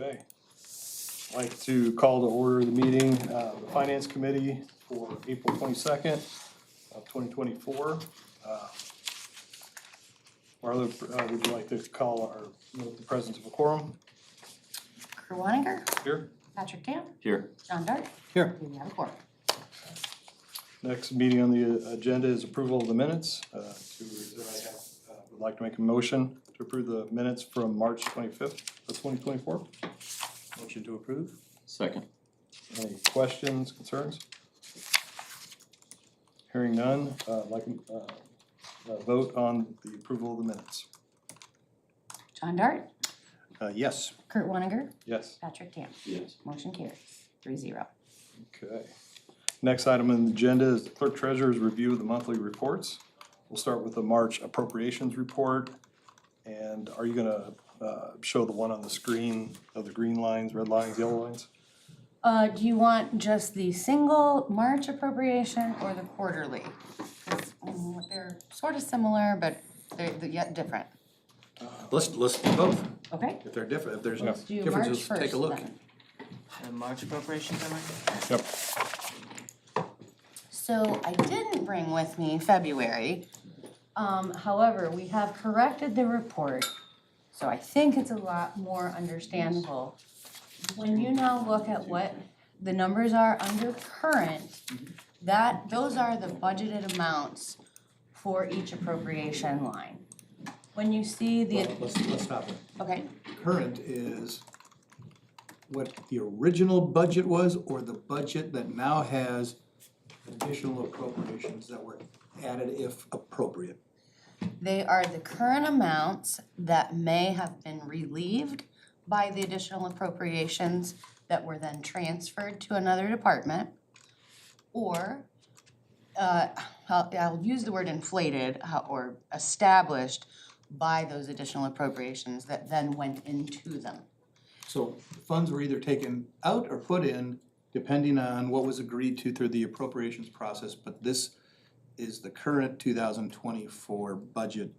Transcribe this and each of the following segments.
Okay. I'd like to call to order the meeting, the Finance Committee for April 22nd of 2024. Marla, would you like to call or note the presence of a quorum? Kurt Wanninger, Here. Patrick Tam, Here. John Dart. Here. We have a quorum. Next meeting on the agenda is approval of the minutes. Would like to make a motion to approve the minutes from March 25th of 2024. Motion to approve. Second. Any questions, concerns? Hearing none, like vote on the approval of the minutes. John Dart, Yes. Kurt Wanninger, Yes. Patrick Tam. Yes. Motion carries 3-0. Okay. Next item on the agenda is the clerk treasurer's review of the monthly reports. We'll start with the March appropriations report. And are you gonna show the one on the screen of the green lines, red lines, yellow lines? Do you want just the single March appropriation or the quarterly? 'Cause, they're sort of similar, but they're yet different. Let's do both. Okay, If they're different, if there's let's do March differences, first take a look. then. The March appropriations, am I? Yep. So I didn't bring with me February. However, we have corrected the report, so I think it's a lot more understandable. When you now look at what the numbers are under current, those are the budgeted amounts for each appropriation line. When you see the, Let's stop it. okay, Current is what the original budget was, or the budget that now has additional appropriations that were added if appropriate. they are the current amounts that may have been relieved by the additional appropriations that were then transferred to another department. Or, I'll use the word inflated or established by those additional appropriations that then went into them. So funds were either taken out or put in depending on what was agreed to through the appropriations process, but this is the current 2024 budget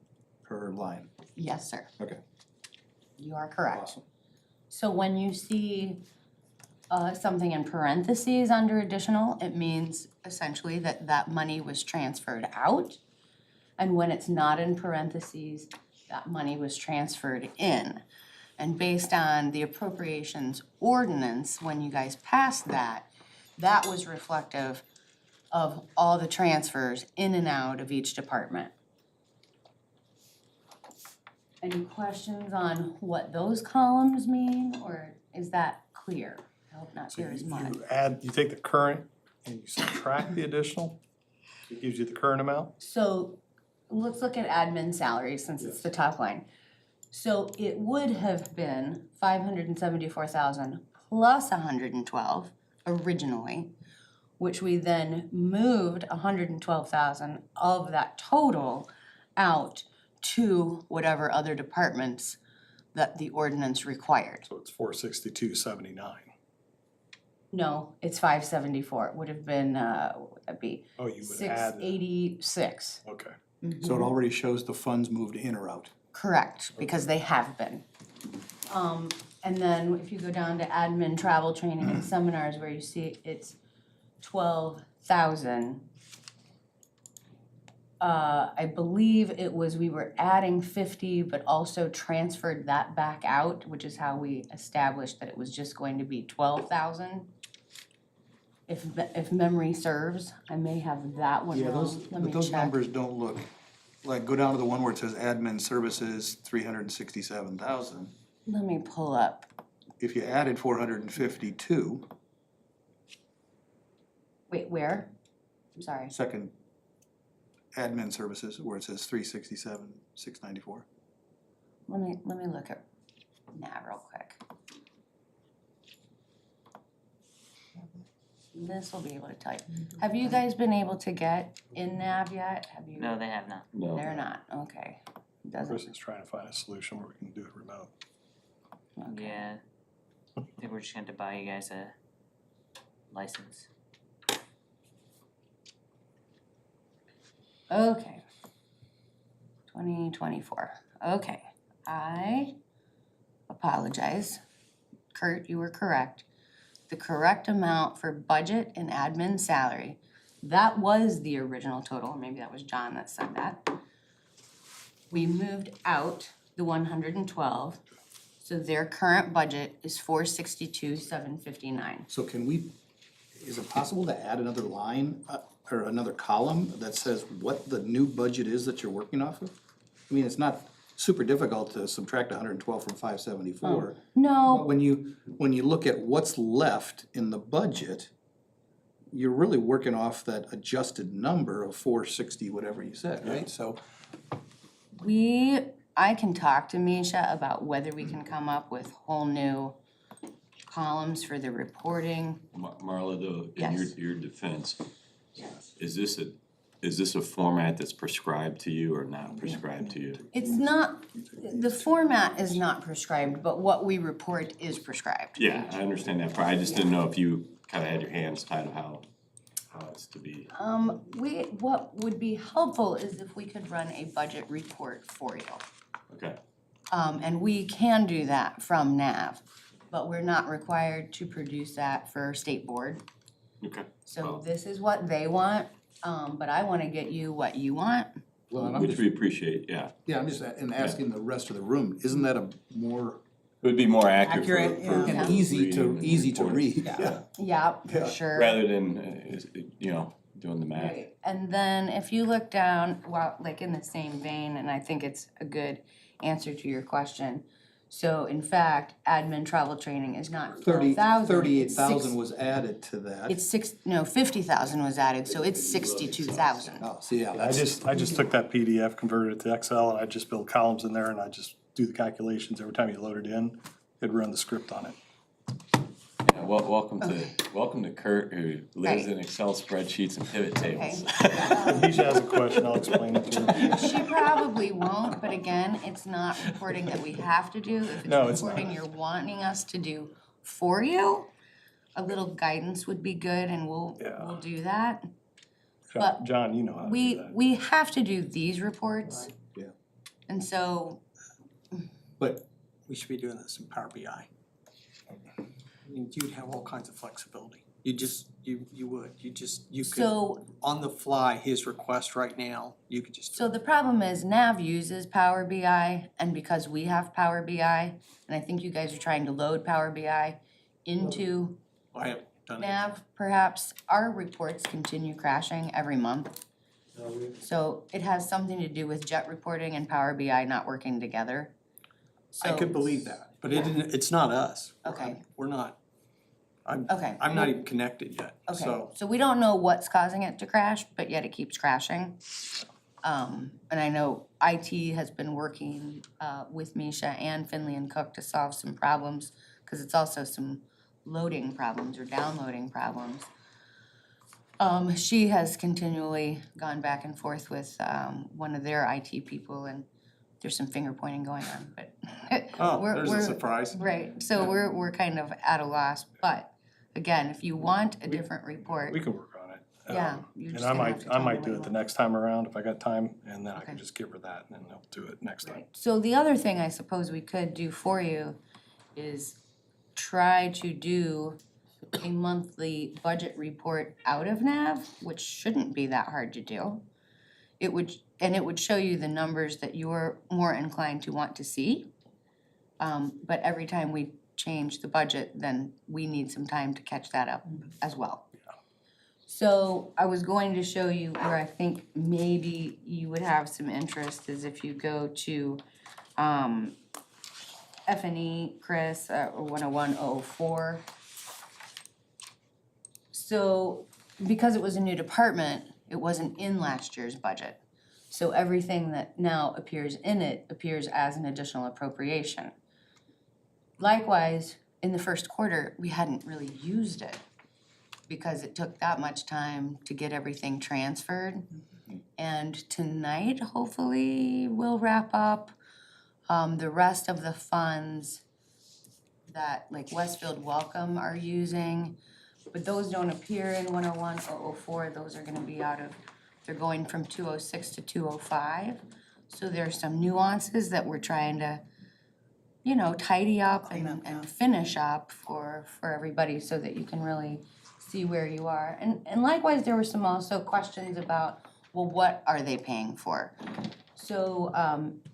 per line. Yes, sir. Okay. You are correct. Awesome. So when you see something in parentheses under additional, it means essentially that that money was transferred out. And when it's not in parentheses, that money was transferred in. And based on the appropriations ordinance, when you guys passed that, that was reflective of all the transfers in and out of each department. Any questions on what those columns mean, or is that clear? I hope not So clear as much. you take the current and you subtract the additional, it gives you the current amount? So let's look at admin salaries since it's the top line. So it would have been 574,000 plus 112 originally, which we then moved 112,000 of that total out to whatever other departments that the ordinance required. So it's 462.79. No, it's 574. It would have been, what would that be? Oh, you would add. 686. Okay. So it already shows the funds moved in or out. Correct, because they have been. And then if you go down to admin, travel, training, and seminars, where you see it's 12,000. I believe it was, we were adding 50, but also transferred that back out, which is how we established that it was just going to be 12,000. If memory serves, I may have that one Yeah, wrong, those, let me but those check. numbers don't look, like, go down to the one where it says admin services, 367,000. Let me pull up. If you added 452, Wait, where? I'm sorry. second admin services, where it says 367, 694. Let me look at NAV real quick. This will be able to tell you. Have you guys been able to get in NAV yet? Have you? No, they have not. No. They're not, okay. Chris Doesn't, is trying to find a solution where we can do it remote. okay. Yeah. I think we're just going to buy you guys a license. Okay. 2024, okay. I apologize. Kurt, you were correct. The correct amount for budget and admin salary, that was the original total, maybe that was John that said that. We moved out the 112, so their current budget is 462,759. So is it possible to add another line, or another column that says what the new budget is that you're working off of? I mean, it's not super difficult to subtract 112 from 574. But No, when you look at what's left in the budget, you're really working off that adjusted number of 460, whatever you said, right? So, I can talk to Misha about whether we can come up with whole new columns for the reporting. Marla, though, in Yes. your defense, is this a format that's prescribed to you or not prescribed to you? It's not, the format is not prescribed, but what we report is prescribed. Yeah, I understand that part. I just didn't know if you kind of had your hands tied of how it's to be. What would be helpful is if we could run a budget report for you. Okay, And we can do that from NAV, but we're not required to produce that for state board. okay. So Well, this is what they want, but I wanna get you what you want. well, and I'm Which just, we appreciate, yeah. yeah, I'm just asking the rest of the room, isn't that a more It would be more accurate Accurate, for yeah. and easy to reading. read? Yeah. Yeah, for Yeah. sure. Rather than, doing the math. Right, and then if you look down, well, like in the same vein, and I think it's a good answer to your question. So in fact, admin travel training is not 12,000. 38,000 was added to that. It's 50,000 was added, so it's 62,000. Oh, so yeah, I that's, just took that PDF, converted it to Excel, and I just built columns in there, and I just do the calculations. Every time you load it in, it'd run the script on it. Yeah, welcome to Kurt, who lives Right. in Excel spreadsheets and pivot tables. If Misha has a question, I'll explain it to her. She probably won't, but again, it's not reporting that we have to do. If No, it's it's not. reporting you're wanting us to do for you, a little guidance would be good and we'll Yeah. do that. John- But John, you know how to do that. We have to do these reports. Yeah. And so, but We should be doing this in Power BI. I mean, you'd have all kinds of flexibility. You could, so, on the fly, his request right now, you could just. so the problem is NAV uses Power BI, and because we have Power BI, and I think you guys are trying to load Power BI into I haven't done it. NAV, perhaps, our reports continue crashing every month. So it has something to do with jet reporting and Power BI not working together. I could believe that, but it's not us. Okay. We're not. Okay. I'm not even connected yet, Okay, so. so we don't know what's causing it to crash, but yet it keeps crashing. And I know IT has been working with Misha and Finley and Cook to solve some problems, cause it's also some loading problems or downloading problems. She has continually gone back and forth with one of their IT people, and there's some finger pointing going on, but Oh, we're- there's a we're- surprise. right, so we're kind of at a loss, but again, if you want a different report, We can work on it. yeah, you're And just I gonna have to might tell me do what it you the want. next time around if I got time, and then I can Okay. just give her that, and then they'll do it next time. So the other thing I suppose we could do for you is try to do a monthly budget report out of NAV, which shouldn't be that hard to do. It would show you the numbers that you're more inclined to want to see. But every time we change the budget, then we need some time to catch that up as well. So I was going to show you where I think maybe you would have some interest is if you go to F&E, Chris, 10104. So because it was a new department, it wasn't in last year's budget. So everything that now appears in it appears as an additional appropriation. Likewise, in the first quarter, we hadn't really used it because it took that much time to get everything transferred. And tonight, hopefully, we'll wrap up the rest of the funds that like Westfield Welcome are using. But those don't appear in 101-004, those are gonna be out of, they're going from 206 to 205. So there's some nuances that we're trying to you know, tidy up Clean up, and yeah. finish up for everybody so that you can really see where you are. And likewise, there were some also questions about, well, what are they paying for? So,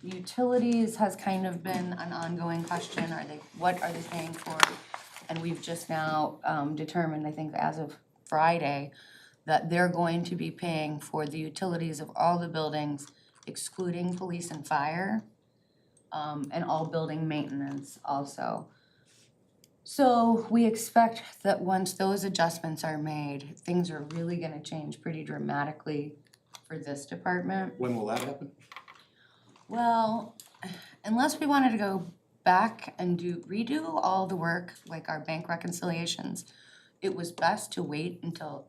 utilities has kind of been an ongoing question, what are they paying for? And we've just now, determined, I think as of Friday, that they're going to be paying for the utilities of all the buildings excluding police and fire, and all building maintenance also. So we expect that once those adjustments are made, things are really gonna change pretty dramatically for this department. When will that happen? Well, unless we wanted to go back and redo all the work, like our bank reconciliations, it was best to wait until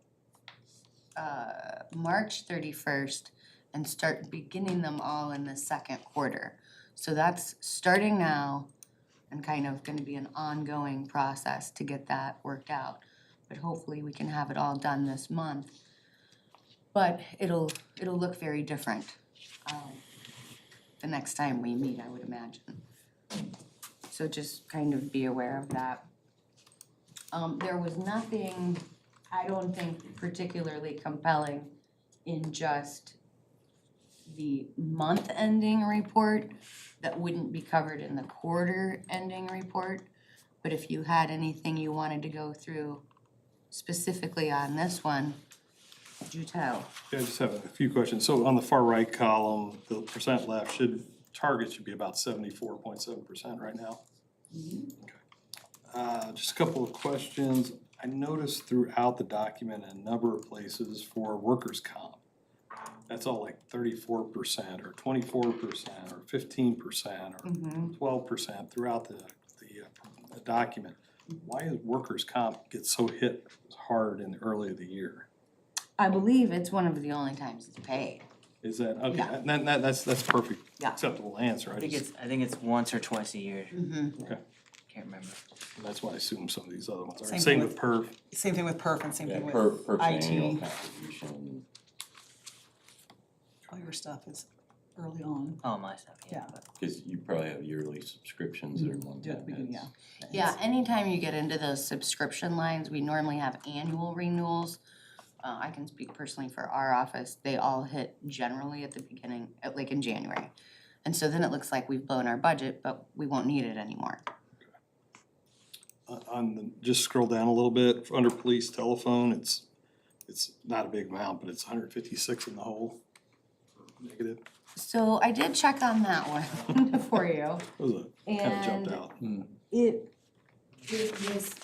March 31st and start beginning them all in the second quarter. So that's starting now and kind of gonna be an ongoing process to get that worked out. But hopefully we can have it all done this month. But it'll look very different the next time we meet, I would imagine. So just kind of be aware of that. There was nothing, I don't think, particularly compelling in just the month ending report that wouldn't be covered in the quarter ending report. But if you had anything you wanted to go through specifically on this one, do tell. Yeah, I just have a few questions. So on the far right column, the percent left target should be about 74.7% right now. Okay. Just a couple of questions. I noticed throughout the document a number of places for workers' comp. That's all like 34% or 24% or 15% or 12% throughout the document. Why is workers' comp get so hit hard in the early of the year? I believe it's one of the only times it's paid. Is that, okay, Yeah. that's perfect, Yeah. acceptable answer. I think it's once or twice a year, Okay, can't remember. that's why I assume some of these other ones are. Same Same thing with perf. Same thing with perf and same Yeah, thing with per annual IT. contribution. All your stuff is early on. Oh, my stuff, yeah. Yeah. Cause you probably have yearly subscriptions that are one Yeah, time beginning, hits. Yeah, anytime you get into those subscription lines, we normally have annual renewals. I can speak personally for our office, they all hit generally at the beginning, like in January. And so then it looks like we've blown our budget, but we won't need it anymore. Just scroll down a little bit, under police telephone, it's not a big amount, but it's 156 in the hole. Negative, So I did check on that one for you. that was kinda jumped And out. it was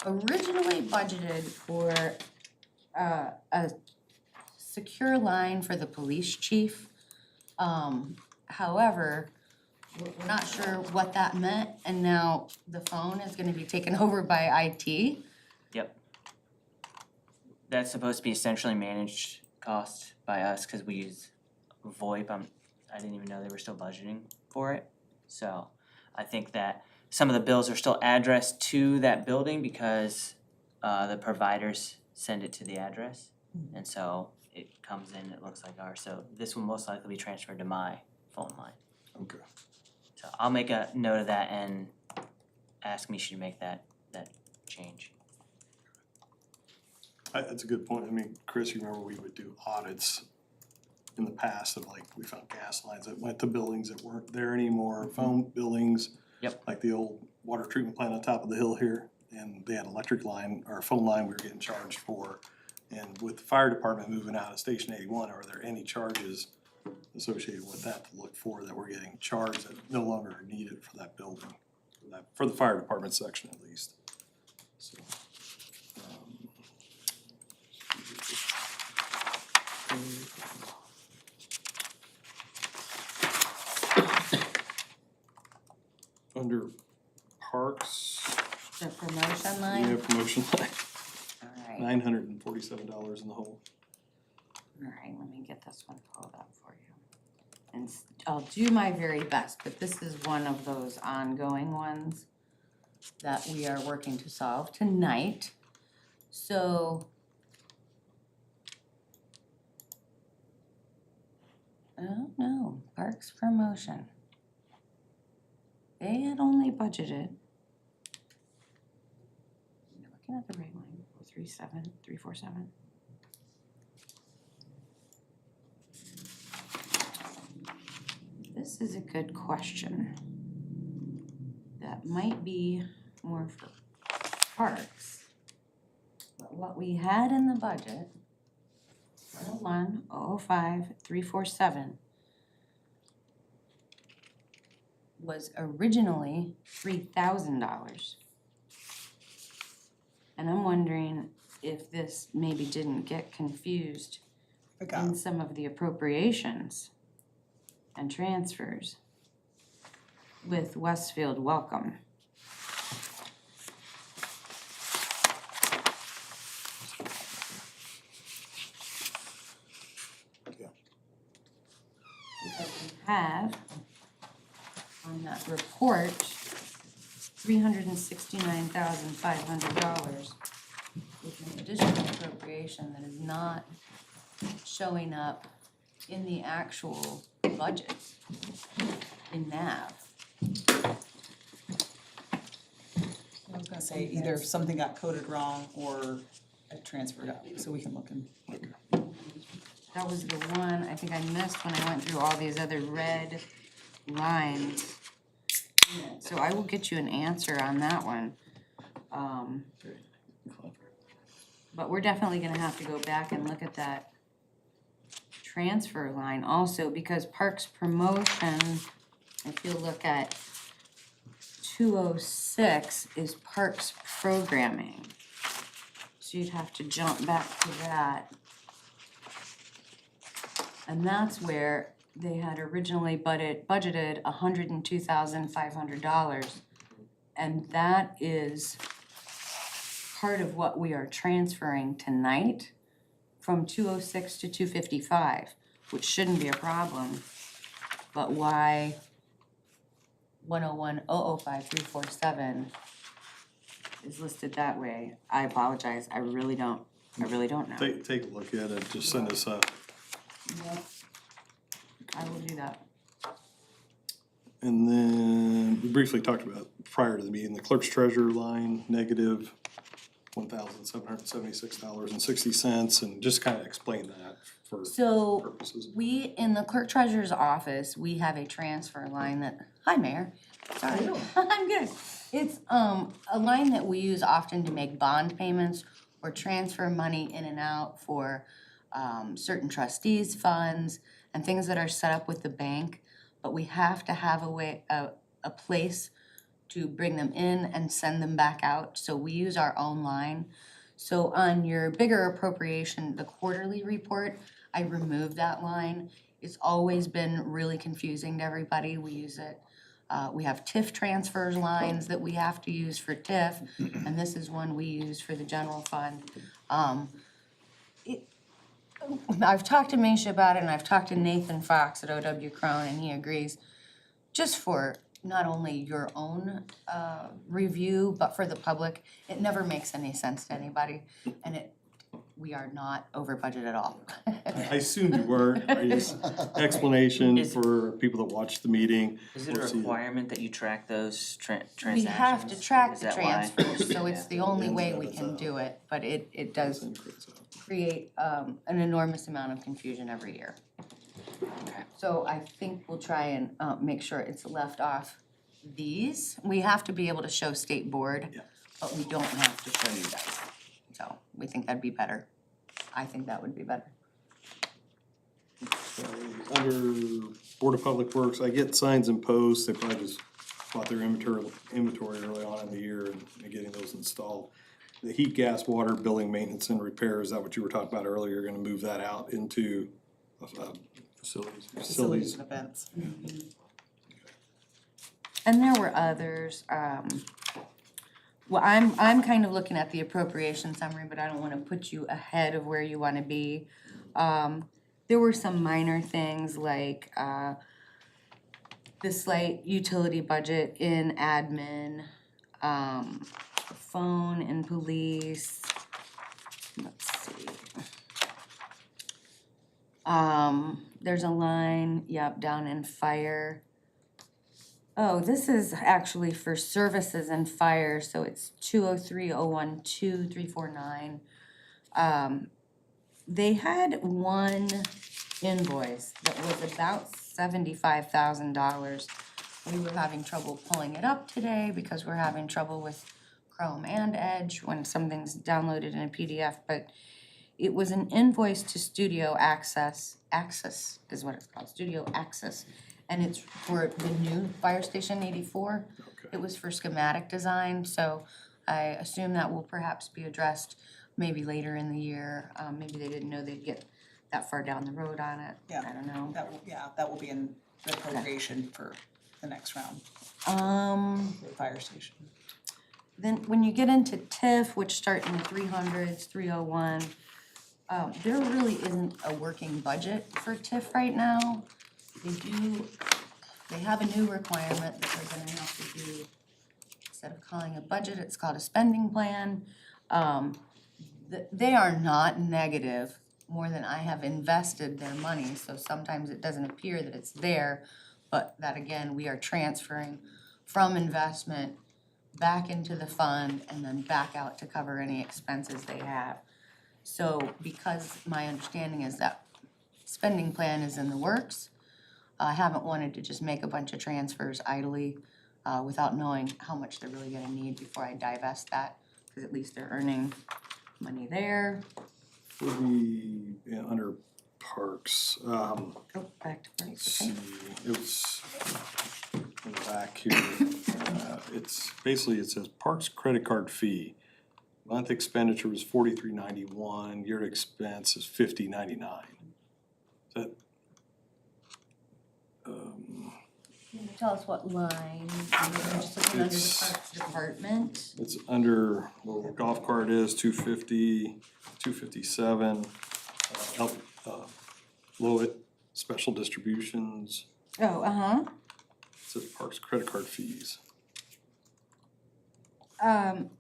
originally budgeted for a secure line for the police chief. However, we're not sure what that meant, and now the phone is gonna be taken over by IT. Yep. That's supposed to be essentially managed cost by us, cause we use VoIP, I didn't even know they were still budgeting for it. So, I think that some of the bills are still addressed to that building because the providers send it to the address. And so it comes in, it looks like ours, so this will most likely be transferred to my phone line. Okay. So I'll make a note of that and ask Misha to make that change. That's a good point. I mean, Chris, you remember we would do audits in the past of like, we found gas lines that went to buildings that weren't there anymore, phone buildings. Yep. Like the old water treatment plant on top of the hill here, and they had an electric line or a phone line we were getting charged for. And with the fire department moving out of Station 81, are there any charges associated with that to look for that we're getting charged that no longer are needed for that building? For the fire department section at least. So, under parks, The promotion we line, have promotion line, alright, $947 in the hole. alright, let me get this one pulled up for you. And I'll do my very best, but this is one of those ongoing ones that we are working to solve tonight. So. Oh, no, parks promotion. they had only budgeted. You're looking at the right line, 347. This is a good question. That might be more for parks. But what we had in the budget, 347, was originally $3,000. And I'm wondering if this maybe didn't get confused in some of the appropriations and transfers with Westfield Welcome. Because we have on that report, $369,500 with an additional appropriation that is not showing up in the actual budget in NAV. I was gonna say either something got coded wrong or it transferred up, so we can look and. That was the one I think I missed when I went through all these other red lines. So I will get you an answer on that one. But we're definitely gonna have to go back and look at that transfer line also, because Parks Promotion, if you look at 206 is Parks Programming. So you'd have to jump back to that. And that's where they had originally budgeted $102,500. And that is part of what we are transferring tonight from 206 to 255, which shouldn't be a problem. But why 101-005-347 is listed that way, I apologize, I really don't know. Take a look at it, just send us a. Yep. I will do that. And then we briefly talked about prior to the meeting, the clerk's treasurer line, negative $1,776.60, and just kind of explain that for So purposes. we, in the clerk treasurer's office, we have a transfer line that, hi Mayor, sorry, I'm good. It's a line that we use often to make bond payments or transfer money in and out for certain trustees' funds and things that are set up with the bank. But we have to have a place to bring them in and send them back out, so we use our own line. So on your bigger appropriation, the quarterly report, I removed that line. It's always been really confusing to everybody, we use it. We have TIF transfers lines that we have to use for TIF, and this is one we use for the general fund. I've talked to Misha about it, and I've talked to Nathan Fox at OW Crone, and he agrees. Just for not only your own review, but for the public, it never makes any sense to anybody, and we are not over budget at all. I assumed you weren't, I just, explanation for people that watch the meeting. Is it a or see it. requirement that you track those transactions? We have to track Is the that why? transfers, so it's the only way we can do it, but it does create an enormous amount of confusion every year. So I think we'll try and make sure it's left off these. We have to be able to show state board, Yeah. but we don't have to show you guys. So we think that'd be better. I think that would be better. Under Board of Public Works, I get signs and posts, they probably just bought their inventory early on in the year and getting those installed. The heat, gas, water, building, maintenance and repair, is that what you were talking about earlier? You're gonna move that out into Facilities and events. And there were others, well, I'm kind of looking at the appropriation summary, but I don't wanna put you ahead of where you wanna be. There were some minor things like, the slight utility budget in admin, phone and police, let's see. There's a line, yep, down in fire. Oh, this is actually for services and fire, so it's 203012349. They had one invoice that was about $75,000. We were having trouble pulling it up today because we're having trouble with Chrome and Edge when something's downloaded in a PDF, but it was an invoice to Studio Access is what it's called, Studio Access. And it's for the new Fire Station 84. Okay. It was for schematic design, so I assume that will perhaps be addressed maybe later in the year. Maybe they didn't know they'd get that far down the road on it. Yeah. I don't know. That will be in the appropriation for the next round, for the fire station. Then when you get into TIF, which start in the 300s, 301, there really isn't a working budget for TIF right now. They have a new requirement that they're gonna have to do, instead of calling a budget, it's called a spending plan. They are not negative more than I have invested their money, so sometimes it doesn't appear that it's there, but that again, we are transferring from investment back into the fund and then back out to cover any expenses they have. So because my understanding is that spending plan is in the works, I haven't wanted to just make a bunch of transfers idly without knowing how much they're really gonna need before I divest that, because at least they're earning money there. For the, under parks, Oh, back to let's parks, see, okay. it was in the back here. It's basically, it says parks credit card fee. Month expenditure was $43.91, year expense is $50.99. Is that? Can you tell us what line, I'm just looking under the It's- parks department. It's under, well, where golf cart is, 250, 257, Lowit, special distributions, Oh, it says parks credit card fees.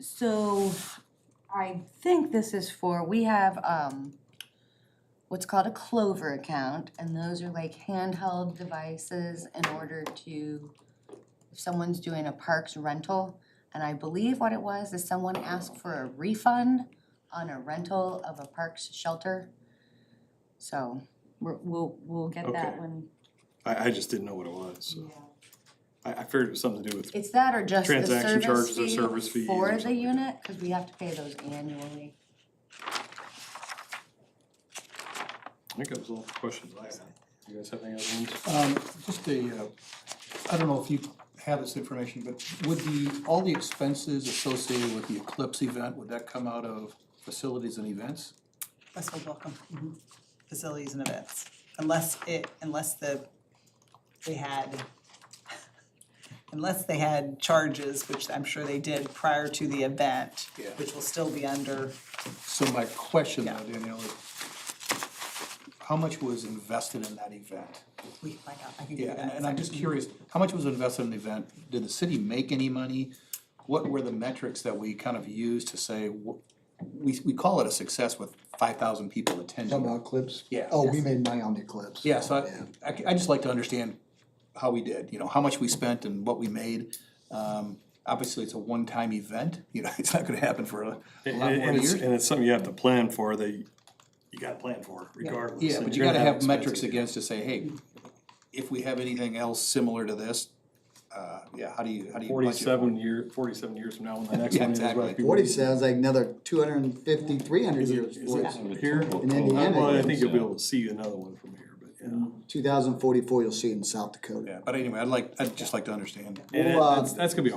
So I think this is for, we have, what's called a Clover account, and those are like handheld devices in order to, if someone's doing a parks rental, and I believe what it was is someone asked for a refund on a rental of a parks shelter. So we'll get that Okay. one. I just didn't know what it was, so. I figured it was something to do with, It's that or just the Transaction service charges or fee service fees for or the something. unit, cause we have to pay those annually. I think that was all the questions I had. You guys have any other ones? Just I don't know if you have this information, but would all the expenses associated with the Eclipse event, would that come out of facilities and events? Westfield Welcome, facilities and events, unless they had charges, which I'm sure they did prior to the event, Yeah. which will still be under, So my question though, Yeah. Danielle, is how much was invested in that event? we can find out, I can give you Yeah, that in a and I'm just second. curious, how much was invested in the event? Did the city make any money? What were the metrics that we kind of used to say, we call it a success with 5,000 people attending? Talking about Eclipse? Yeah. Oh, we made money on the Eclipse. Yeah, so I just like to understand how we did, how much we spent and what we made. Obviously, it's a one-time event, it's not gonna happen for a lot more years. And it's something you have to plan for, you gotta plan for regardless. Yeah, and but you're you gonna gotta have metrics expenses. against to say, hey, if we have anything else similar to this, how do you budget? 47 years from now, when the next Yeah, one is. exactly. what people- 40 sounds like another 250, 300 Is it, years. is for it us. here? In Indiana, Well, I it think is. you'll be able to see another one from here, but, yeah. 2044, you'll see it in South Dakota. Yeah, but anyway, I'd just like to understand. And Well, that's gonna be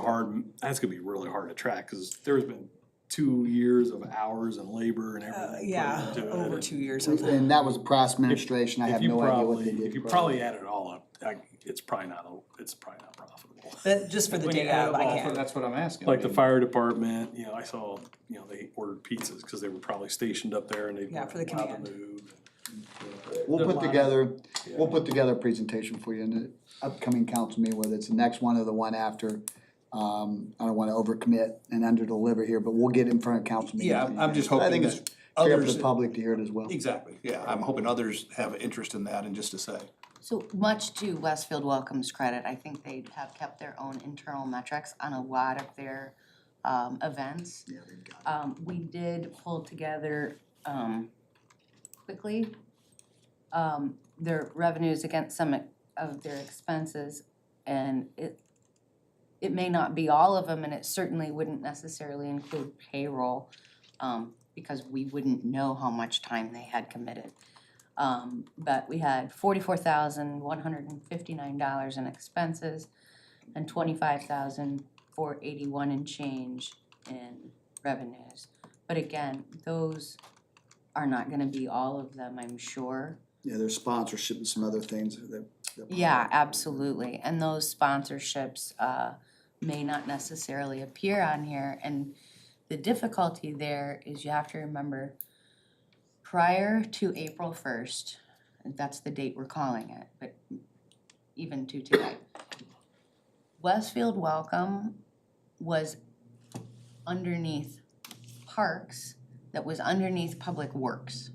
really hard to track, cause there's been 2 years of hours and labor and everything. put Yeah, into it. over 2 years of that. And that was a past administration, I have no idea what they did. If you probably add it all up, it's probably not profitable. But just for the When you data, add it I all, can't. that's what I'm asking. Like the fire department, I saw, they ordered pizzas, cause they were probably stationed up there and they Yeah, for the weren't allowed to command. move. We'll put together a presentation for you in the upcoming council meeting, whether it's the next one or the one after. I don't wanna overcommit and underdeliver here, but we'll get in front of council meeting. Yeah, I'm just I hoping think that it's fair for others, the public to hear it as well. exactly, yeah, I'm hoping others have an interest in that and just to say, So much to Westfield Welcome's credit, I think they have kept their own internal metrics on a lot of their events. Yeah, they've got it. We did pull together quickly their revenues against some of their expenses, and it may not be all of them, and it certainly wouldn't necessarily include payroll, because we wouldn't know how much time they had committed. But we had $44,159 in expenses and $25,481 in change in revenues. But again, those are not gonna be all of them, I'm sure. Yeah, there's sponsorship and some other things that. Yeah, absolutely, and those sponsorships may not necessarily appear on here, and the difficulty there is you have to remember, prior to April 1st, that's the date we're calling it, but even to today, Westfield Welcome was underneath Parks, that was underneath Public Works.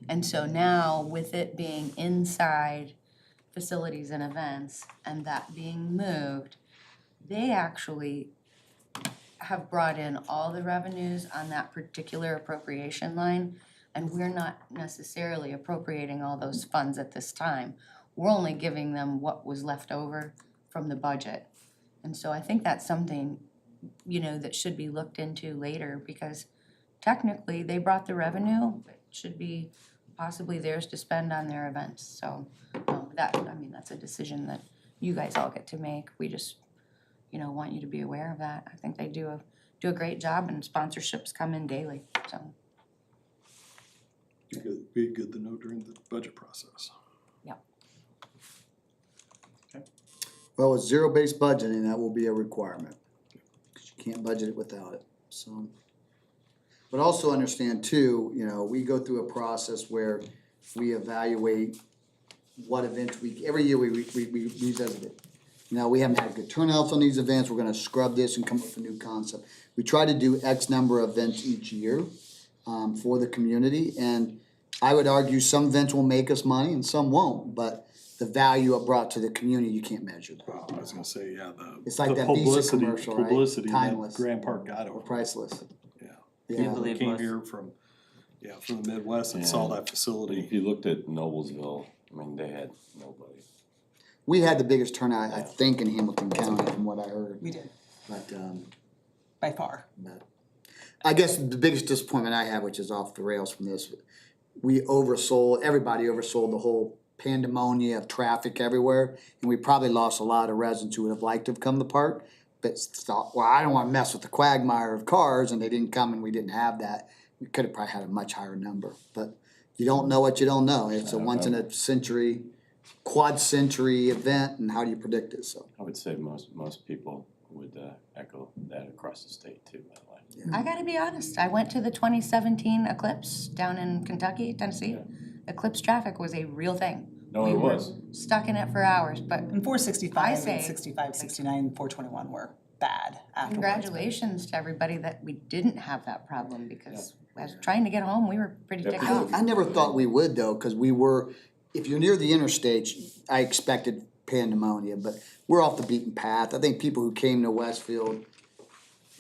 And so now, with it being inside facilities and events, and that being moved, they actually have brought in all the revenues on that particular appropriation line, and we're not necessarily appropriating all those funds at this time. We're only giving them what was left over from the budget. And so I think that's something, that should be looked into later, because technically, they brought the revenue, it should be possibly theirs to spend on their events, so, that's a decision that you guys all get to make, we just, want you to be aware of that, I think they do a great job, and sponsorships come in daily, so. Be good to know during the budget process. Well, with zero-based budgeting, that will be a requirement, because you can't budget it without it, so. But also understand too, we go through a process where we evaluate what events every year we revisit it. We haven't had good turnouts on these events, we're gonna scrub this and come up with a new concept. We try to do X number of events each year, for the community, and I would argue some events will make us money and some won't, but the value it brought to the community, you can't measure that. Well, I was gonna say, yeah, It's like the that Visa publicity, commercial, right? publicity that Timeless. Grand Park got Or over. priceless. Yeah. Do you Yeah, believe Came most- here from the Midwest and saw that facility. If you looked at Noblesville, they had nobody. we had the biggest turnout, I think, in Hamilton County, from what I heard, We did, but, by far. but I guess the biggest disappointment I have, which is off the rails from this, everybody oversold the whole pandemonium of traffic everywhere, and we probably lost a lot of residents who would have liked to have come to the park, but thought, well, I don't wanna mess with the quagmire of cars, and they didn't come and we didn't have that. We could have probably had a much higher number, but you don't know what you don't know. It's a once in a century, quad century event, and how do you predict it, so. I would say most people would echo that across the state too, by the way. I gotta be honest, I went to the 2017 Eclipse down in Kentucky, Tennessee. Eclipse traffic was a real thing. No, We it were was. Stuck in it for hours, but And 465 say- and 65, 69, 421 were bad afterwards. congratulations to everybody that we didn't have that problem, because I was trying to get home, we were pretty ticked off. I never thought we would though, cause if you're near the interstate, I expected pandemonium, but we're off the beaten path. I think people who came to Westfield,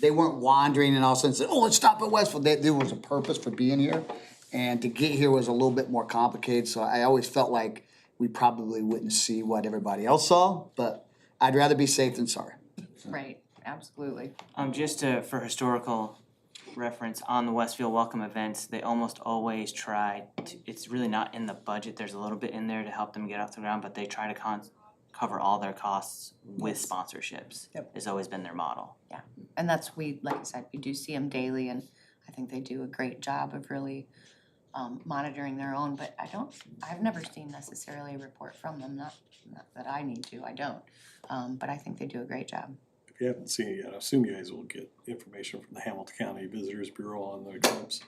they weren't wandering and all of a sudden said, oh, let's stop at Westfield. There was a purpose for being here. And to get here was a little bit more complicated, so I always felt like we probably wouldn't see what everybody else saw, but I'd rather be safe than sorry. Right, absolutely. Just for historical reference, on the Westfield Welcome events, they almost always try to, it's really not in the budget, there's a little bit in there to help them get off the ground, but they try to cover all their costs with sponsorships. Yep. Has always been their model. And like I said, we do see them daily, and I think they do a great job of really monitoring their own, but I've never seen necessarily a report from them, not that I need to, I don't. But I think they do a great job. If you haven't seen it yet, I assume you guys will get information from the Hamilton County Visitors Bureau on the eclipse.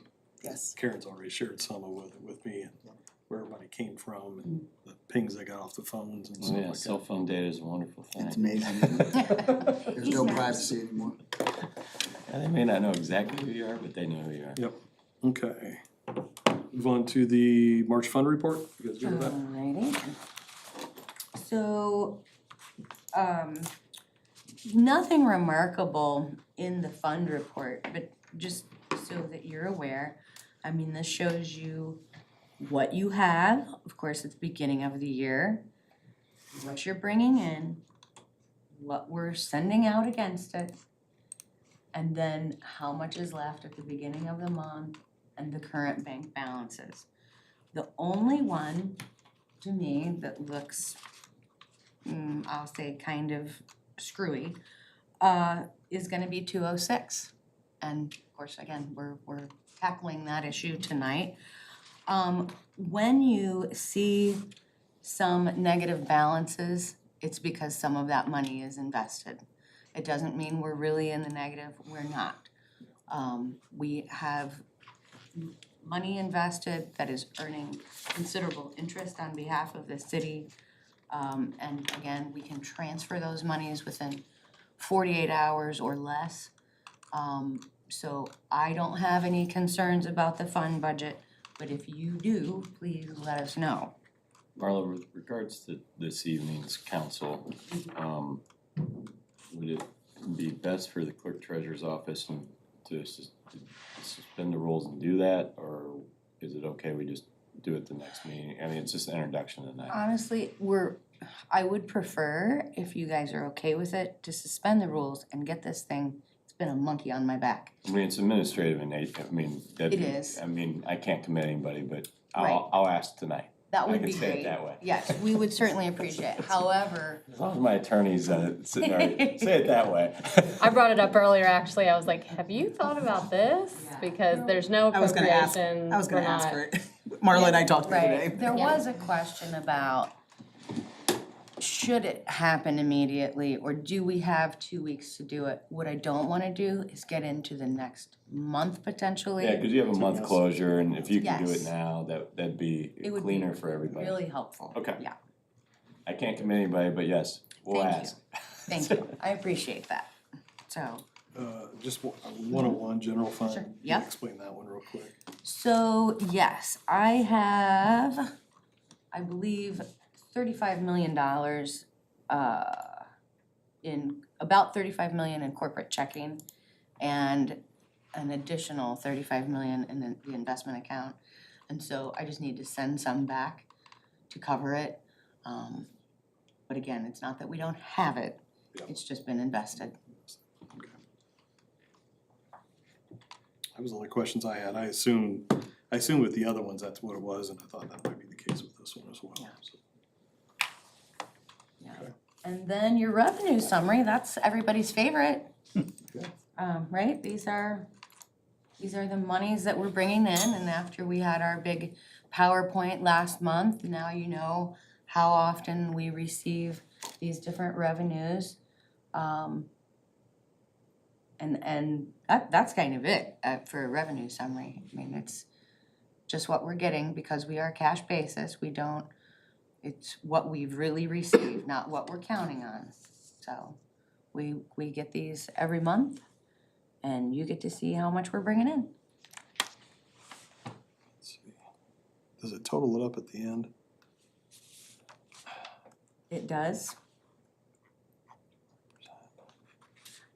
Yes. Karen's already shared some of it with me, and where everybody came from, and the pings they got off the phones and stuff Oh, yeah, like cell that. phone data is a wonderful thing. It's amazing. There's no privacy anymore. And they may not know exactly who you are, but they know who you are. Yep, okay. Move on to the March Fund Report, you guys good with that? Alrighty. So, nothing remarkable in the fund report, but just so that you're aware, I mean, this shows you what you have, of course, at the beginning of the year, what you're bringing in, what we're sending out against it, and then how much is left at the beginning of the month and the current bank balances. The only one, to me, that looks, I'll say kind of screwy, is gonna be 206. And of course, again, we're tackling that issue tonight. When you see some negative balances, it's because some of that money is invested. It doesn't mean we're really in the negative, we're not. We have money invested that is earning considerable interest on behalf of the city. And again, we can transfer those monies within 48 hours or less. So I don't have any concerns about the fund budget, but if you do, please let us know. Marla, with regards to this evening's council, would it be best for the clerk treasurer's office to suspend the rules and do that, or is it okay we just do it the next meeting? I mean, it's just an introduction tonight. Honestly, I would prefer, if you guys are okay with it, to suspend the rules and get this thing, it's been a monkey on my back. I mean, it's administrative in nature, I mean, that. It is. I mean, I can't commit anybody, but Right. I'll ask tonight. That I would can be say it great. that way. Yes, we would certainly appreciate it. However, As long as my attorney's sitting there, say it that way. I brought it up earlier, actually, I was like, have you thought about this? Because there's no I was gonna ask, appropriation, I was gonna we're ask not- for it. Marla and I talked the other day. right, there was a question about, should it happen immediately, or do we have 2 weeks to do it? What I don't wanna do is get into the next month potentially. Yeah, cause you have a month closure, and if you can do it Yes. now, that'd be It would be cleaner for everybody. Really helpful. Okay. Yeah, I can't commit anybody, but yes, we'll Thank you. ask. thank you, I appreciate that. So, Just 101 general fund. Sure, Can you yep. Explain that one real quick. so yes, I have, I believe, $35 million, in, about 35 million in corporate checking, and an additional 35 million in the investment account. And so I just need to send some back to cover it. But again, it's not that we don't have it, Yeah. it's just been invested. Okay. That was the only questions I had. I assume with the other ones, that's what it was, and I thought that might be the case with this one as well. Yeah. So, Yeah. Okay. And then your revenue summary, that's everybody's favorite. Okay. Right, these are the monies that we're bringing in, and after we had our big PowerPoint last month, now you know how often we receive these different revenues. And that's kind of it, for a revenue summary. I mean, it's just what we're getting because we are cash basis, it's what we've really received, not what we're counting on. So we get these every month and you get to see how much we're bringing in. Let's see. Does it total it up at the end? It does.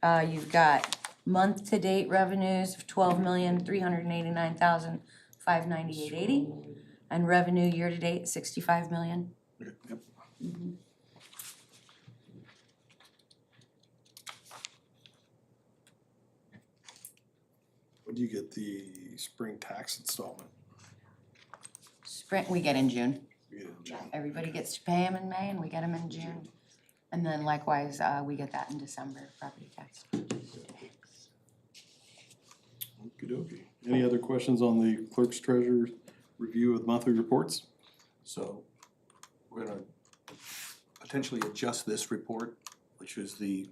You've got month-to-date revenues of $12,389,598.80, and revenue year-to-date, $65 million. Okay, yep. When do you get the spring tax installment? Sprint, we get in June. You get it in June. Everybody gets to pay them in May and we get them in June. And then likewise, we get that in December, property tax. Okey-dokey. Any other questions on the clerk's treasurer's review of monthly reports? So we're gonna potentially adjust this report, which is the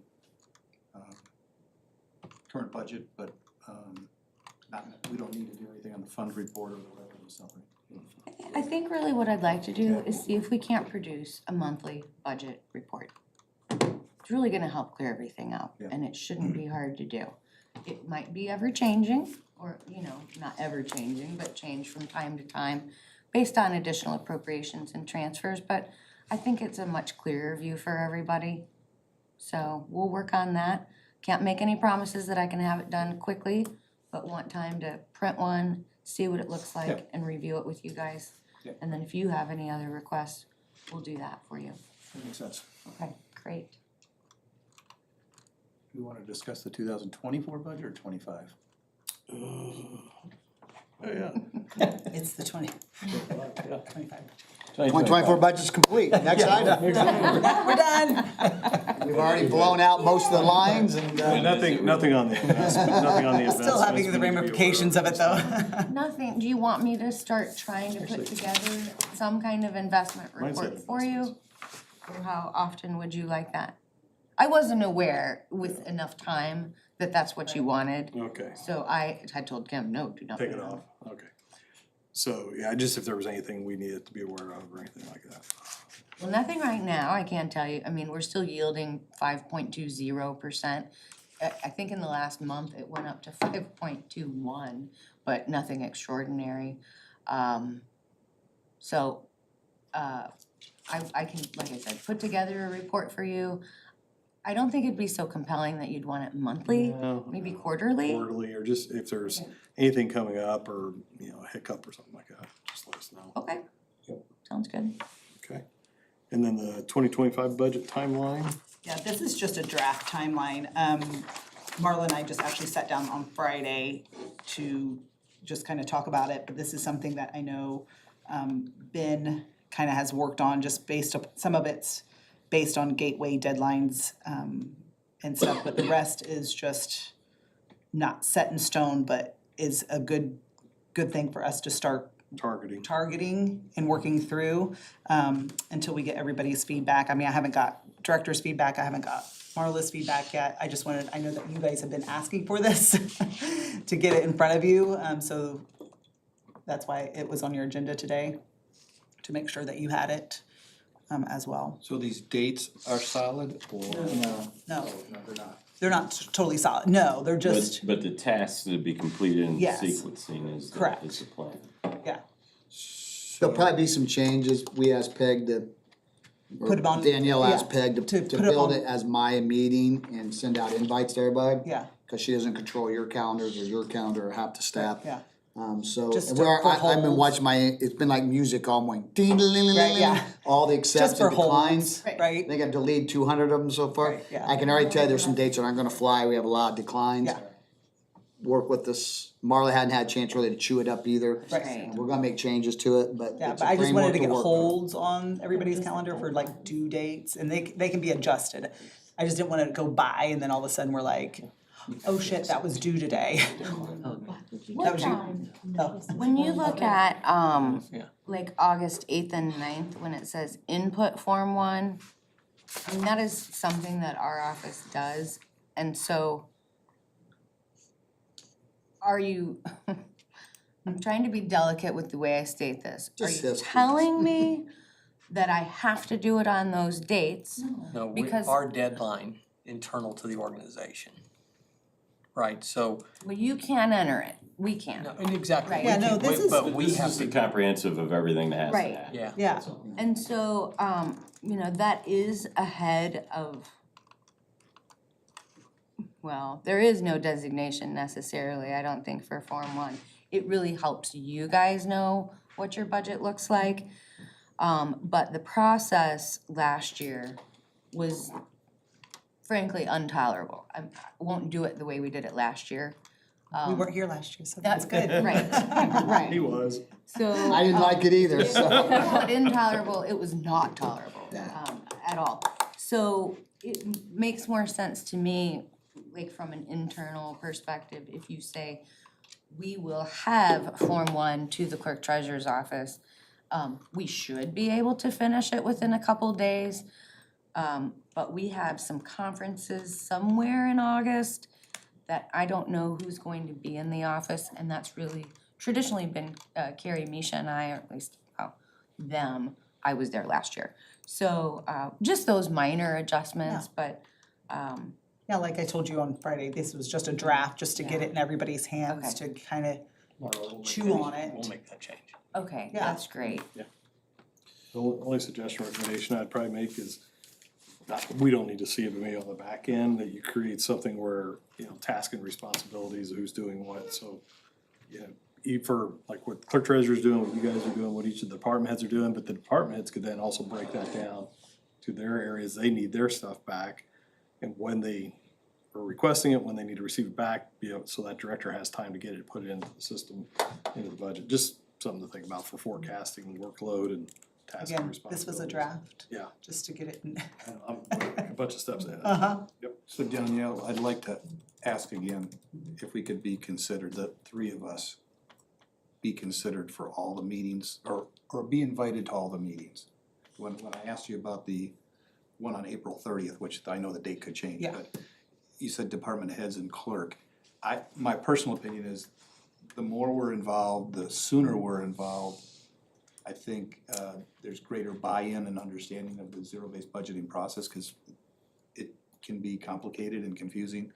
current budget, but we don't need to do anything on the fund report or the revenue summary. I think really what I'd like to do is see if we can't produce a monthly budget report. It's really gonna help clear everything out, Yeah. and it shouldn't be hard to do. It might be ever-changing, or, not ever-changing, but change from time to time based on additional appropriations and transfers, but I think it's a much clearer view for everybody. So we'll work on that. Can't make any promises that I can have it done quickly, but want time to print one, see what it looks like, Yep. and review it with you guys. Yep. And then if you have any other requests, we'll do that for you. That makes sense. Okay, great. We wanna discuss the 2024 budget or 25? Yeah. It's the 25. 2024 budget's complete. Next item. We're done. We've already blown out most of the lines and, Nothing on the investment, nothing on the investments. Still having we the need to be aware ramifications of it though. Nothing, do you want me to start trying to put together some kind of investment Mine said report for you? Or how often would you like that? I wasn't aware with enough time that that's what you wanted, Okay, so I had told Kim, no, do not. take put it on. off, okay. So, yeah, just if there was anything we needed to be aware of or anything like that. Well, nothing right now, I can't tell you, I mean, we're still yielding 5.20%. I think in the last month, it went up to 5.21, but nothing extraordinary. So, I can, like I said, put together a report for you. I don't think it'd be so compelling that you'd want it monthly, No, maybe quarterly. Quarterly, or just if there's anything coming up or, you know, a hiccup or something like that, just let us know. Okay, Yep. sounds good. Okay. And then the 2025 budget timeline, Yeah, this is just a draft timeline. Marla and I just actually sat down on Friday to just kind of talk about it, but this is something that I know Ben kind of has worked on, just based up, some of it's based on gateway deadlines and stuff, but the rest is just not set in stone, but is a good thing for us to start targeting and working through until we get everybody's feedback. I mean, I haven't got director's feedback, I haven't got Marla's feedback yet. I just wanted, I know that you guys have been asking for this to get it in front of you, so that's why it was on your agenda today, to make sure that you had it as well. So these dates are solid or? No, No, they're not. they're not totally solid, no, they're just, But the tasks to be completed in Yes. sequencing is Correct. is the plan. yeah. there'll probably be some changes. We asked Peg to, or Put 'em on- Danielle asked yeah, Peg to to put 'em build on- it as my meeting and send out invites to everybody. Yeah. Cause she doesn't control your calendars or your calendar or half the staff. Yeah. So, Just and to- we're, for I've been holds. watching it's been like music all morning. Ding, ding, ding, ding, Right, ding, yeah. all the accepts Just for and declines. holds, I right? think I've deleted 200 of them so far. Right, yeah. I can already tell you there's some dates that aren't gonna fly. We have a lot of declines. Yeah. Work with this. Marla hadn't had a chance really to chew it up either. Right. We're gonna make changes to it, but Yeah, it's but a I just wanted framework to get work with. holds on everybody's calendar for like due dates, and they can be adjusted. I just didn't want it to go by and then all of a sudden we're like, oh shit, that was due today. That was you. Oh. When you look at, Yeah. like August 8th and 9th, when it says input Form 1, I mean, that is something that our office does, and so are you, I'm trying to be delicate with the way I state this. Are Just you says please. telling me that I have to do it on those dates? No, Because- our deadline internal to the organization. Right, so, Well, you can't enter it, we can. no, and exactly, Right. we Yeah, no, can, this is- but we This have is to, the comprehensive of everything that has to Right. happen. yeah. Yeah, And so, you know, that is ahead of, well, there is no designation necessarily, I don't think, for Form 1. It really helps you guys know what your budget looks like. But the process last year was frankly intolerable. I won't do it the way we did it last year. we weren't here last year, so that's That's good. right, right. he was. So. I didn't like it either, so. Not intolerable, it was not tolerable, at all. So it makes more sense to me, like from an internal perspective, if you say, we will have Form 1 to the clerk treasurer's office. We should be able to finish it within a couple days. But we have some conferences somewhere in August that I don't know who's going to be in the office, and that's really traditionally been Carrie, Misha, and I, or at least them. I was there last year. So just those minor adjustments, but Yeah, like I told you on Friday, this was just a draft, just to get it in everybody's hands to kind of Marla, we'll make chew that- on it. We'll make that change. okay, Yeah. that's great. The only suggestion or recommendation I'd probably make is, we don't need to see it, but maybe on the back end, that you create something where, you know, task and responsibilities, who's doing what, so, you know, for like what clerk treasurer's doing, what you guys are doing, what each of the department heads are doing, but the department heads could then also break that down to their areas, they need their stuff back, and when they are requesting it, when they need to receive it back, you know, so that director has time to get it, put it into the system, into the budget, just something to think about for forecasting, workload and task and Again, responsibilities. this was a draft, Yeah, just to get it in. I'm a bunch of steps ahead. Uh-huh. So Danielle, I'd like to ask again, if we could be considered, the three of us, be considered for all the meetings, or be invited to all the meetings. When I asked you about the one on April 30th, which I know the date could change, Yeah. but you said department heads and clerk. My personal opinion is, the more we're involved, the sooner we're involved, I think there's greater buy-in and understanding of the zero-based budgeting process, because it can be complicated and confusing.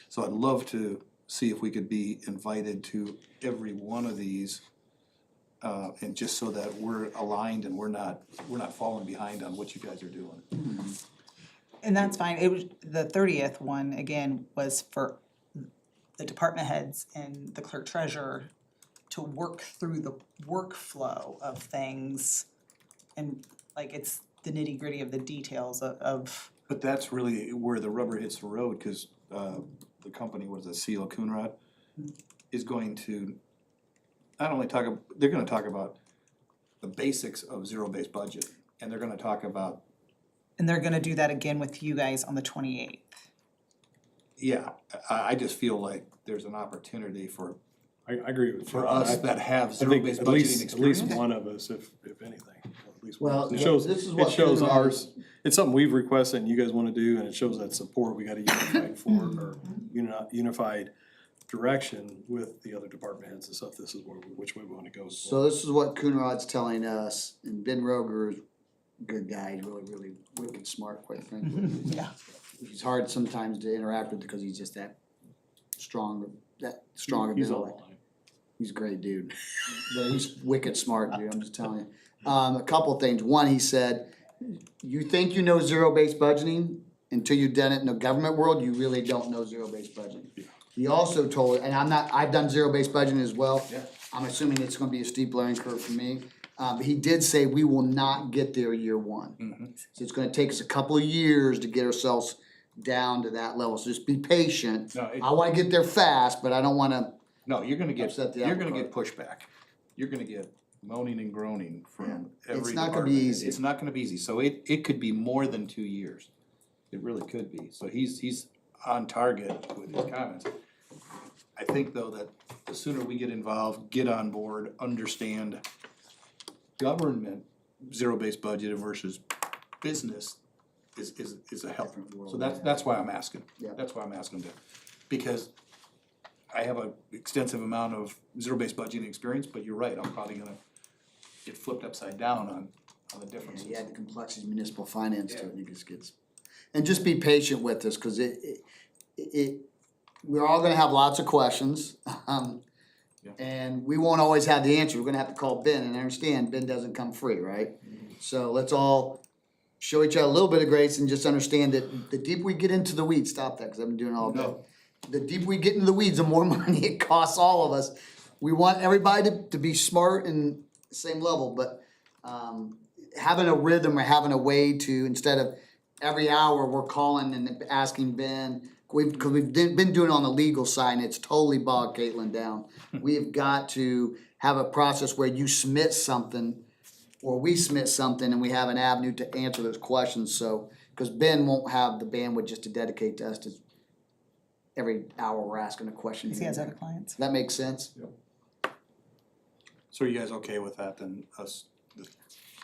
So I'd love to see if we could be invited to every one of these, and just so that we're aligned and we're not falling behind on what you guys are doing. And that's fine, it was, the 30th one, again, was for the department heads and the clerk treasurer to work through the workflow of things, and like, it's the nitty-gritty of the details of. But that's really where the rubber hits the road, because the company, what is it, C.L. Coonrod, is going to not only they're gonna talk about the basics of zero-based budget, and they're gonna talk about, And they're gonna do that again with you guys on the 28th. yeah, I just feel like there's an opportunity for I agree with you. for us that have I think zero-based at budgeting least experience. one of us, if anything, at least one. Well, of us. It shows, this is it what shows Coonrod- ours, it's something we've requested and you guys wanna do, and it shows that support, we got a unified forward, or unified direction with the other department heads and stuff, this is which way we wanna go. So this is what Coonrod's telling us, and Ben Roger is a good guy, he's really wicked smart, quite frankly. Yeah. He's hard sometimes to interact with because he's just that strong of He's a all build. aligned. He's a great dude. But he's wicked smart, dude, I'm just telling you. A couple things. One, he said, you think you know zero-based budgeting until you've done it in the government world, you really don't know zero-based budgeting. He also told, and I've done zero-based budgeting as well. Yeah. I'm assuming it's gonna be a steep learning curve for me. But he did say we will not get there year one. So it's gonna take us a couple of years to get ourselves down to that level. So just be patient. No, I wanna get there fast, but I don't wanna, No, you're gonna get, Upset the you're apple gonna get pushback. You're gonna get moaning and groaning from Yeah. every It's department. not gonna be easy. It's not gonna be easy, so it could be more than 2 years. It really could be, so he's on target with his comments. I think though that the sooner we get involved, get on board, understand government zero-based budget versus business is a help. So that's why I'm asking. Yeah. That's why I'm asking to, because I have an extensive amount of zero-based budgeting experience, but you're right, I'm probably gonna get flipped upside down on the differences. you add the complexity of municipal finance to it, and it just gets. And just be patient with us, cause we're all gonna have lots of questions. Yeah. And we won't always have the answer, we're gonna have to call Ben, and I understand Ben doesn't come free, right? So let's all show each other a little bit of grace and just understand that the deeper we get into the weeds, stop that, cause I've been doing it all day. No. The deeper we get into the weeds, the more money it costs all of us. We want everybody to be smart and same level, but having a rhythm or having a way to, instead of every hour we're calling and asking Ben, cause we've been doing it on the legal side and it's totally bogged Caitlin down. We've got to have a process where you submit something or we submit something and we have an avenue to answer those questions, so, cause Ben won't have the bandwidth just to dedicate to us to every hour we're asking a question. He has other clients. That makes sense? So are you guys okay with that then, us, the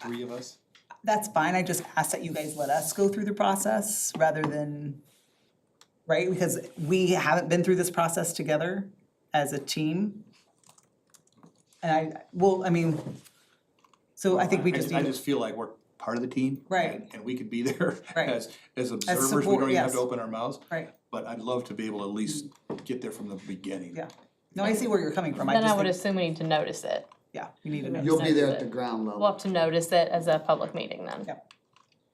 three of us? That's fine, I just ask that you guys let us go through the process rather than, right? Because we haven't been through this process together as a team. And so I think we just I need, just feel like we're part of the team. Right. And we could be there Right. as observers, we support, don't even have yes. to open our mouths. right, But I'd love to be able to at least get there from the beginning. yeah. No, I see where you're coming from, I Then I just would think, assume we need to notice it. Yeah, we need to know. You'll be there at Notice the it. ground We'll level. have to notice it as a public meeting then. Yep.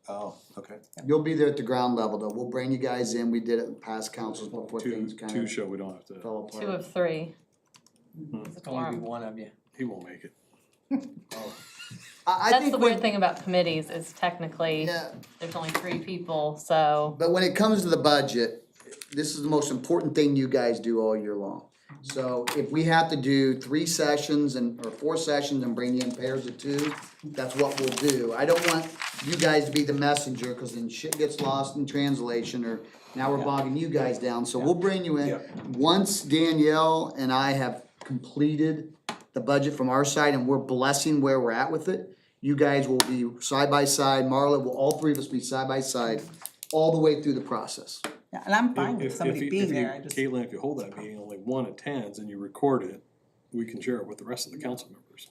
Oh, okay. You'll be there at the ground level though. We'll bring you guys in. We did it in past councils before Two, things kind two of show, we don't have to, fell apart. 2 of 3. It's a It's only be quorum. one of you. he won't make it. I That's think the when- weird thing about committees is technically, Yeah, there's only 3 people, so. but when it comes to the budget, this is the most important thing you guys do all year long. So if we have to do 3 sessions or 4 sessions and bring you in pairs of 2, that's what we'll do. I don't want you guys to be the messenger, cause then shit gets lost in translation, or now we're bogging you guys down, so we'll bring you in. Yeah. Once Danielle and I have completed the budget from our side and we're blessing where we're at with it, you guys will be side by side, Marla will, all 3 of us be side by side, all the way through the process. Yeah, and I'm fine with If somebody you- being if you- there, I just. Caitlin, if you hold that meeting, only 1 attends and you record it, we can share it with the rest of the council members,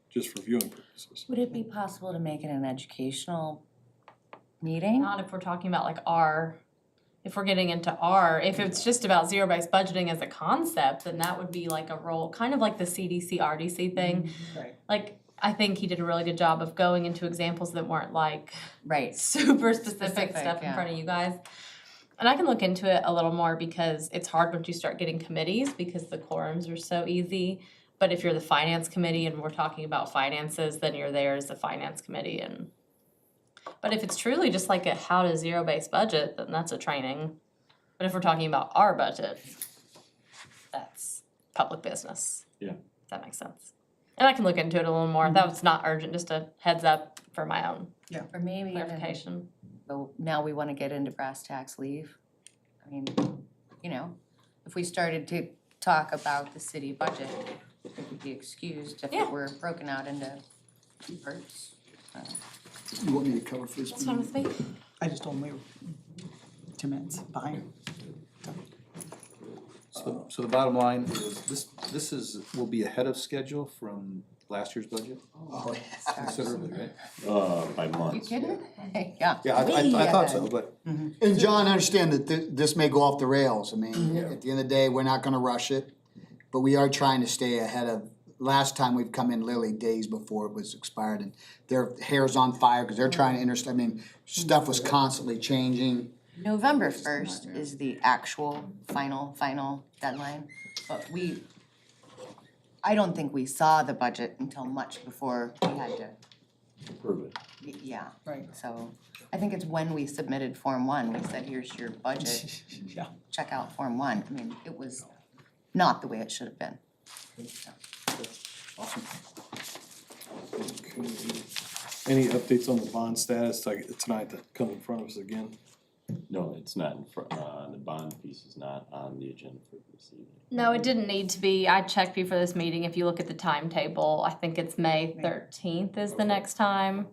just for viewing purposes. Would it be possible to make it an educational meeting? Not if we're talking about like if we're getting into if it's just about zero-based budgeting as a concept, then that would be like a role, kind of like the CDC, RDC thing. Right. Like, I think he did a really good job of going into examples that weren't like Right. super specific Specific, stuff in yeah. front of you guys. And I can look into it a little more because it's hard once you start getting committees because the quorums are so easy. But if you're the finance committee and we're talking about finances, then you're there as the finance committee but if it's truly just like a how to zero-based budget, then that's a training. But if we're talking about our budget, that's public business. Yeah. If that makes sense. And I can look into it a little more. That was not urgent, just a heads up for my own Or maybe even, clarification. but now we wanna get into brass tacks leave. I mean, you know, if we started to talk about the city budget, it would be excused if Yeah. it were broken out into 2 parts. You want me to cover for this? That's fine with me. I just told him we were 2 minutes behind. So the bottom line is, will be ahead of schedule from last year's budget Oh, considerably, right? By You months. kidding? Yeah. Yeah, I thought so, but And John, understand that this may go off the rails. I mean, at the end of the day, we're not gonna rush it. But we are trying to stay ahead of, last time we've come in literally days before it was expired and their hair's on fire because they're trying to I mean, stuff was constantly changing. November 1st is the actual final deadline, but I don't think we saw the budget until much before we had to, Prove it. yeah. Right. So I think it's when we submitted Form 1, we said, here's your budget, Yeah. check out Form 1. I mean, it was not the way it should have been. Okay. Any updates on the bond status tonight that come in front of us again? No, it's not in front, the bond piece is not on the agenda for this evening. No, it didn't need to be. I checked before this meeting. If you look at the timetable, I think it's May 13th is the next time.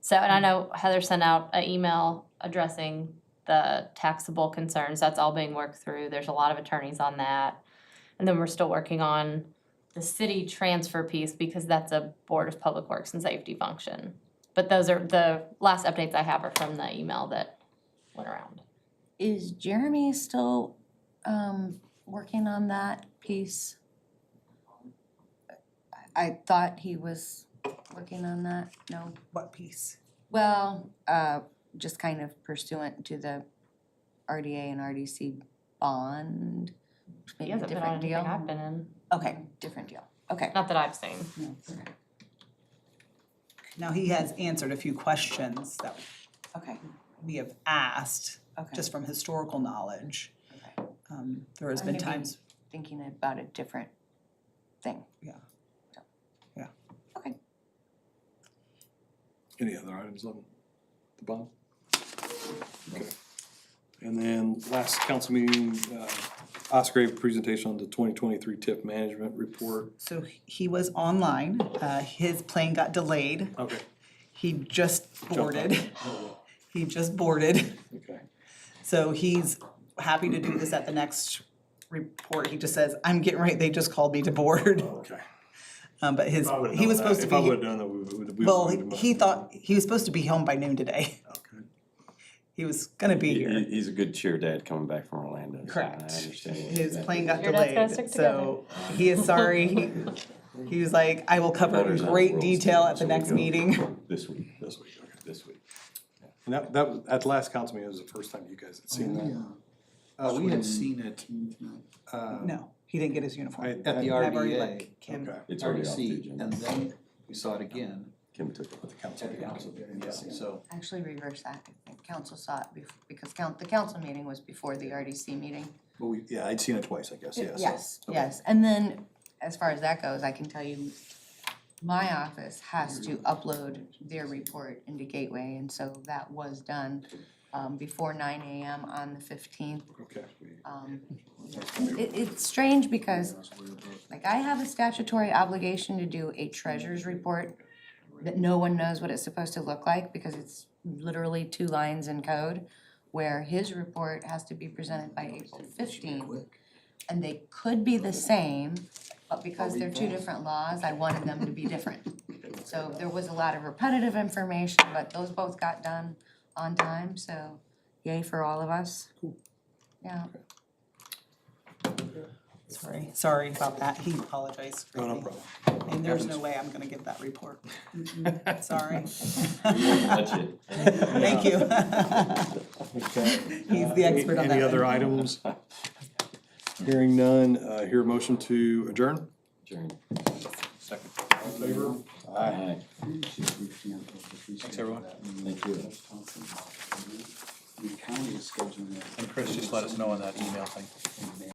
So, and I know Heather sent out an email addressing the taxable concerns. That's all being worked through. There's a lot of attorneys on that. And then we're still working on the city transfer piece because that's a Board of Public Works and Safety function. But those are, the last updates I have are from the email that went around. Is Jeremy still working on that piece? I thought he was working on that, no? What piece? Well, just kind of pursuant to the RDA and RDC bond, He maybe a hasn't been on different anything deal? I've been in. Okay, different deal, okay. Not that I've seen. Now, he has answered a few questions that Okay, we have asked, okay. just from historical knowledge. Okay. There has Or been maybe times, Thinking about a different thing. yeah. Any other items on the bond? Okay. And then last council meeting, Oscar gave a presentation on the 2023 TIF management report. So he was online, his plane got delayed, Okay. he just Jumped on boarded, it. Oh, he just boarded. okay. So he's happy to do this at the next report, he just says, I'm getting ready, they just called me to board. Okay. But If I would've he was known that- supposed to If I be, would've known that, we well, would've moved he him. thought, he was supposed to be home by noon today, Okay. he was gonna be here. He's a good cheer dad coming back from Orlando. so Correct. I understand. His plane got Your dad's gotta delayed, stick so he is sorry, He was like, I will cover it in great detail at the next meeting. This week, This week, okay. this week. And that was, at the last council meeting, it was the first time you guys had seen that. We had seen it, No, he didn't get his uniform. at the I've already RDA, let Kim, Okay. It's already off the RDC, agenda. and then we saw it again Kim took it. at the council, yeah, so. Actually reverse that, I think council saw it because the council meeting was before the RDC meeting. Well, yeah, I'd seen it twice, I guess, yeah, so. Yes, okay. yes, and then as far as that goes, I can tell you, my office has to upload their report into Gateway, and so that was done before 9 AM on the 15th. Okay. It's strange because, like, I have a statutory obligation to do a treasurer's report that no one knows what it's supposed to look like because it's literally 2 lines in code, where his report has to be presented by April 15th. And they could be the same, but because they're 2 different laws, I wanted them to be different. So there was a lot of repetitive information, but those both got done on time, so yay for all of us. Yeah. sorry about that, he apologized. No problem. And there's no way I'm gonna get that report. Sorry. That's it. Thank you. Okay. He's the expert on that. Any other one. items? Hearing none, hear a motion to adjourn? Adjourn. Second. All in favor? Aye. Thanks, everyone. Thank you. The county is scheduling that. And Chris, just let us know on that email thing.